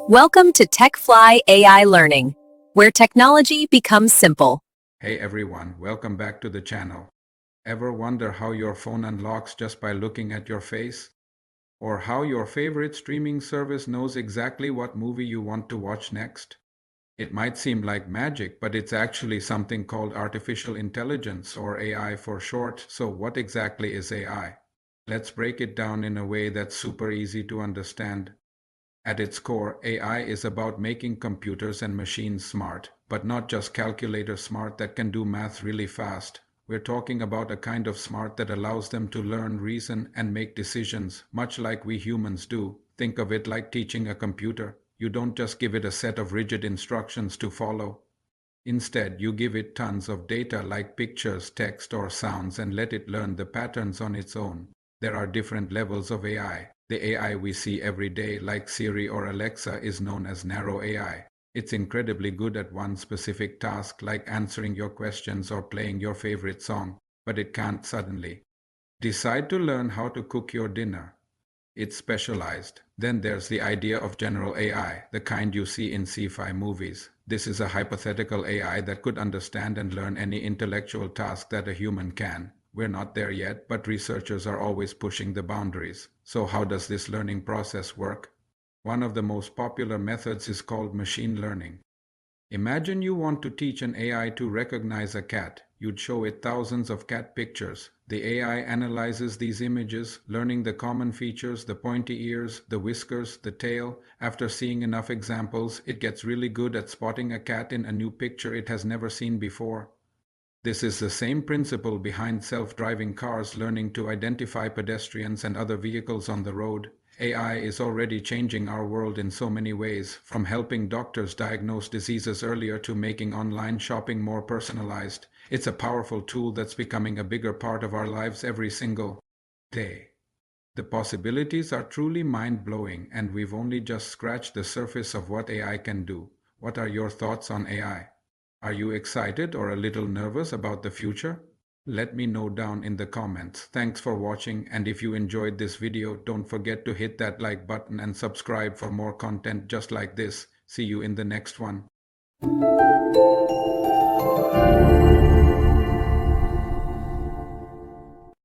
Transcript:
Welcome to TechFly AI Learning, where technology becomes simple. Hey everyone, welcome back to the channel. Ever wonder how your phone unlocks just by looking at your face? Or how your favorite streaming service knows exactly what movie you want to watch next? It might seem like magic, but it's actually something called artificial intelligence, or AI for short. So what exactly is AI? Let's break it down in a way that's super easy to understand. At its core, AI is about making computers and machines smart, but not just calculator smart that can do math really fast. We're talking about a kind of smart that allows them to learn, reason, and make decisions, much like we humans do. Think of it like teaching a computer. You don't just give it a set of rigid instructions to follow. Instead, you give it tons of data like pictures, text, or sounds and let it learn the patterns on its own. There are different levels of AI. The AI we see every day, like Siri or Alexa, is known as narrow AI. It's incredibly good at one specific task, like answering your questions or playing your favorite song, but it can't suddenly decide to learn how to cook your dinner. It's specialized. Then there's the idea of general AI, the kind you see in sci-fi movies. This is a hypothetical AI that could understand and learn any intellectual task that a human can. We're not there yet, but researchers are always pushing the boundaries. So how does this learning process work? One of the most popular methods is called machine learning. Imagine you want to teach an AI to recognize a cat. You'd show it thousands of cat pictures. The AI analyzes these images, learning the common features, the pointy ears, the whiskers, the tail. After seeing enough examples, it gets really good at spotting a cat in a new picture it has never seen before. This is the same principle behind self-driving cars learning to identify pedestrians and other vehicles on the road. AI is already changing our world in so many ways, from helping doctors diagnose diseases earlier to making online shopping more personalized. It's a powerful tool that's becoming a bigger part of our lives every single day. The possibilities are truly mind-blowing, and we've only just scratched the surface of what AI can do. What are your thoughts on AI? Are you excited or a little nervous about the future? Let me know down in the comments. Thanks for watching, and if you enjoyed this video, don't forget to hit that like button and subscribe for more content just like this. See you in the next one.